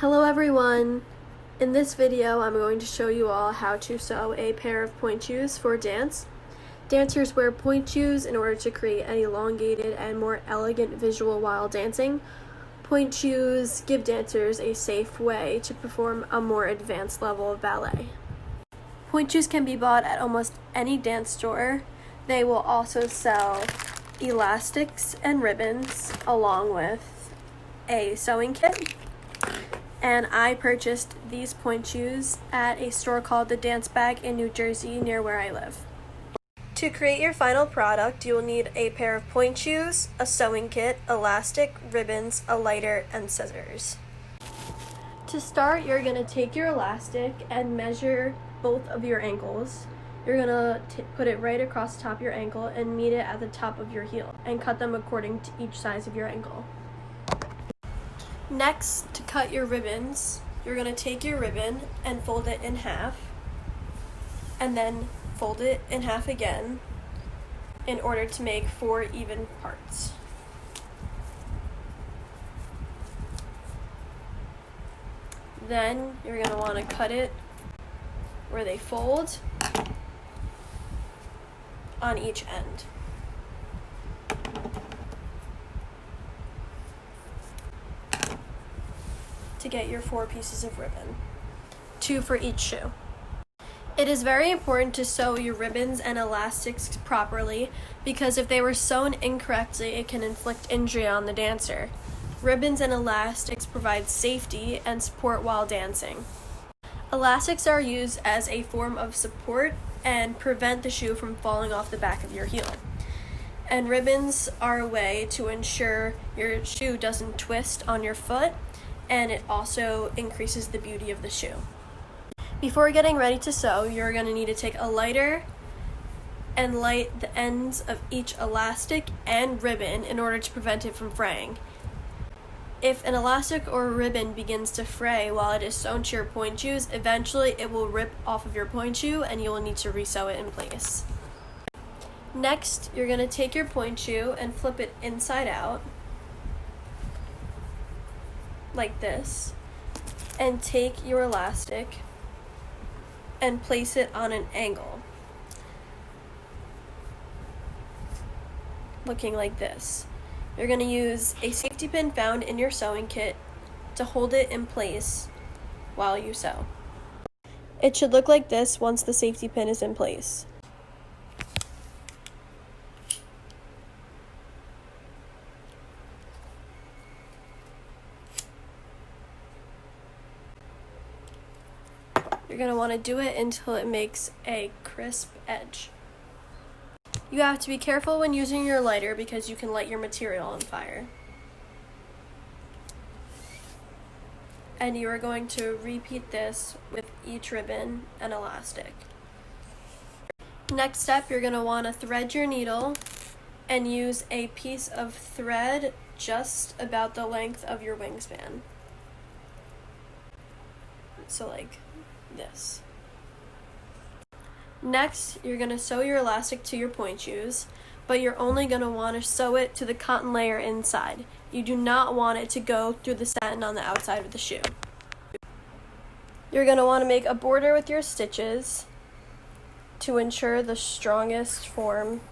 Hello everyone! In this video I'm going to show you all how to sew a pair of pointe shoes for dance. Dancers wear pointe shoes in order to create an elongated and more elegant visual while dancing. Pointe shoes give dancers a safe way to perform a more advanced level of ballet. Pointe shoes can be bought at almost any dance store. They will also sell elastics and ribbons along with a sewing kit. And I purchased these pointe shoes at a store called The Dance Bag in New Jersey near where I live. To create your final product, you will need a pair of pointe shoes, a sewing kit, elastic, ribbons, a lighter, and scissors. To start, you're going to take your elastic and measure both of your ankles. You're going to put it right across the top of your ankle and meet it at the top of your heel and cut them according to each size of your ankle. Next, to cut your ribbons, you're going to take your ribbon and fold it in half, and then fold it in half again in order to make 4 even parts. Then you're going to want to cut it where they fold on each end. To get your 4 pieces of ribbon, 2 for each shoe. It is very important to sew your ribbons and elastics properly because if they were sewn incorrectly, it can inflict injury on the dancer. Ribbons and elastics provide safety and support while dancing. Elastics are used as a form of support and prevent the shoe from falling off the back of your heel. And ribbons are a way to ensure your shoe doesn't twist on your foot, and it also increases the beauty of the shoe. Before getting ready to sew, you're going to need to take a lighter and light the ends of each elastic and ribbon in order to prevent it from fraying. If an elastic or ribbon begins to fray while it is sewn to your pointe shoes, eventually it will rip off of your pointe shoe and you will need to resew it in place. Next, you're going to take your pointe shoe and flip it inside out, like this, and take your elastic and place it on an angle, looking like this. You're going to use a safety pin found in your sewing kit to hold it in place while you sew. It should look like this once the safety pin is in place. You're going to want to do it until it makes a crisp edge. You have to be careful when using your lighter because you can light your material on fire. And you are going to repeat this with each ribbon and elastic. Next step, you're going to want to thread your needle and use a piece of thread just about the length of your wingspan. So like this. Next, you're going to sew your elastic to your pointe shoes, but you're only going to want to sew it to the cotton layer inside. You do not want it to go through the satin on the outside of the shoe. You're going to want to make a border with your stitches to ensure the strongest form.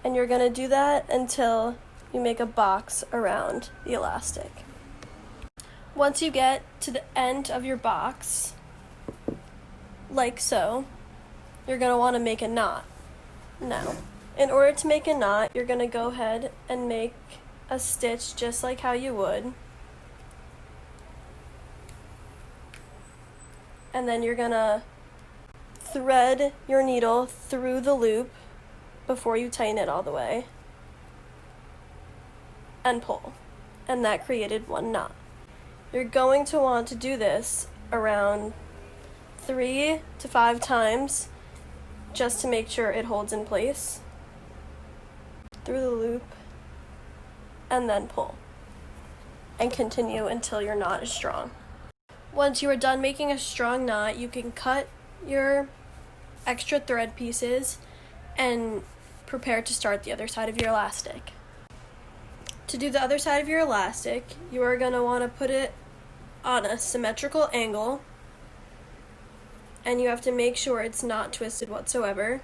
And you're going to do that until you make a box around the elastic. Once you get to the end of your box, like so, you're going to want to make a knot. Now, in order to make a knot, you're going to go ahead and make a stitch just like how you would. And then you're going to thread your needle through the loop before you tighten it all the way, and pull, and that created one knot. You're going to want to do this around 3 to 5 times just to make sure it holds in place through the loop, and then pull, and continue until your knot is strong. Once you are done making a strong knot, you can cut your extra thread pieces and prepare to start the other side of your elastic. To do the other side of your elastic, you are going to want to put it on a symmetrical angle, and you have to make sure it's not twisted whatsoever,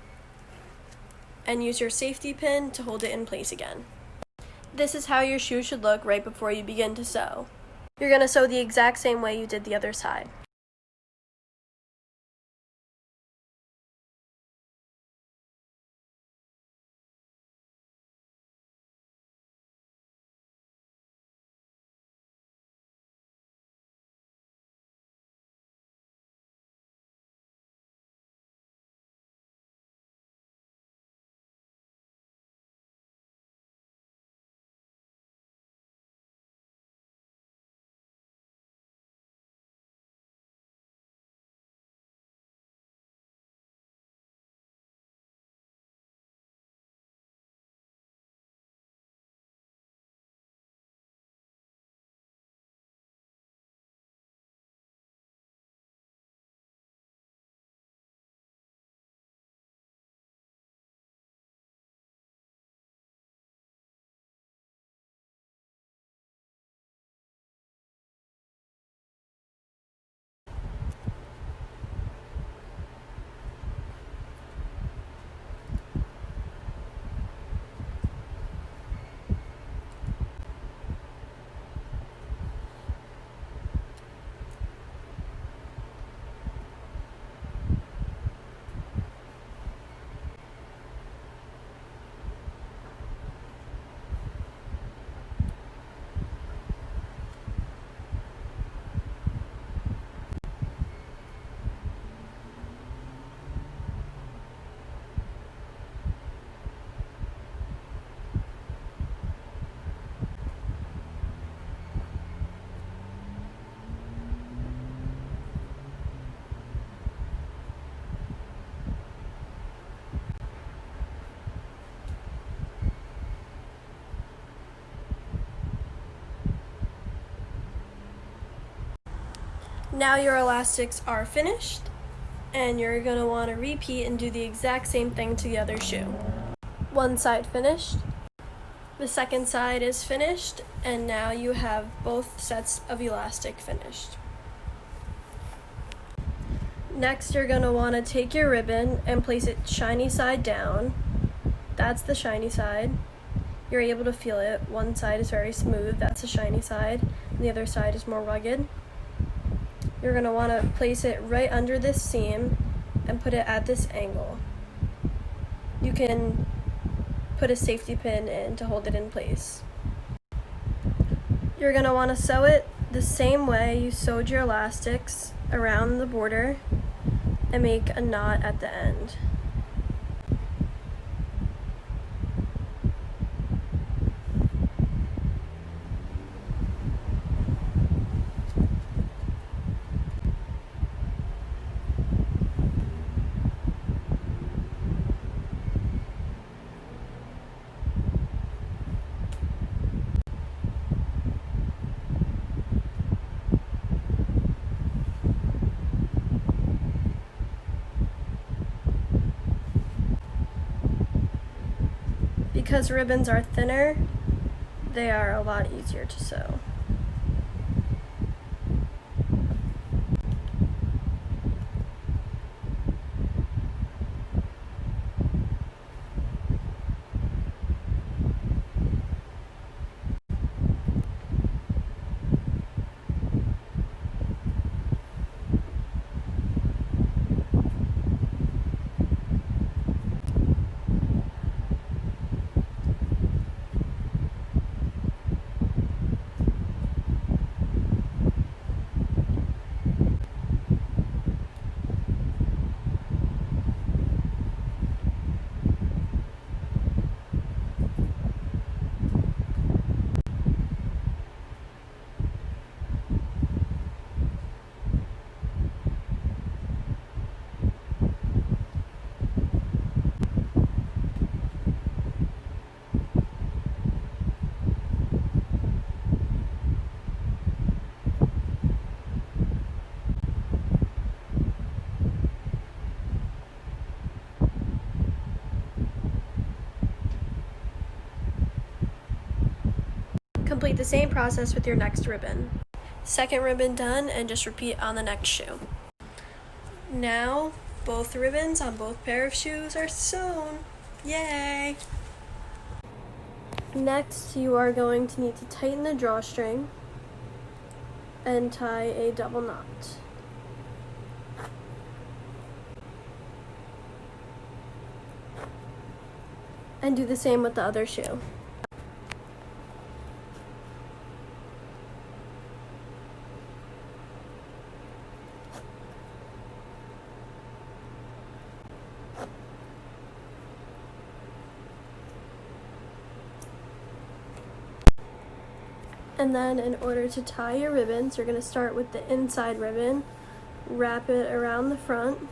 and use your safety pin to hold it in place again. This is how your shoe should look right before you begin to sew. You're going to sew the exact same way you did the other side. Now your elastics are finished, and you're going to want to repeat and do the exact same thing to the other shoe. One side finished, the second side is finished, and now you have both sets of elastic finished. Next, you're going to want to take your ribbon and place it shiny side down. That's the shiny side. You're able to feel it. One side is very smooth, that's the shiny side, and the other side is more rugged. You're going to want to place it right under this seam and put it at this angle. You can put a safety pin in to hold it in place. You're going to want to sew it the same way you sewed your elastics around the border and make a knot at the end. Because ribbons are thinner, they are a lot easier to sew. complete the same process with your next ribbon. Second ribbon done, and just repeat on the next shoe. Now, both ribbons on both pair of shoes are sewn. Yay! Next, you are going to need to tighten the drawstring and tie a double knot. And do the same with the other shoe. And then in order to tie your ribbons, you're going to start with the inside ribbon, wrap it around the front,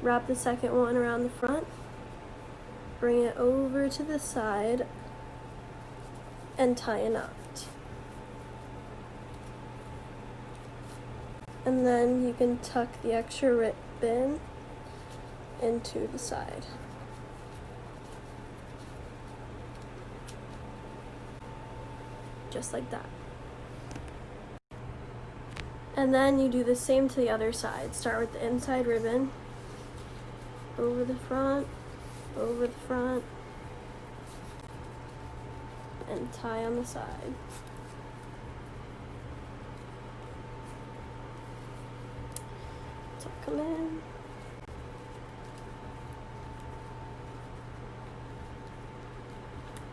wrap the second one around the front, bring it over to the side, and tie a knot. And then you can tuck the extra ribbon into the side. Just like that. And then you do the same to the other side. Start with the inside ribbon, over the front, and tie on the side. Tuck them in.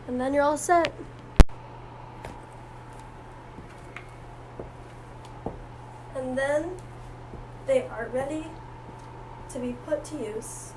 And then you're all set. And then they are ready to be put to use.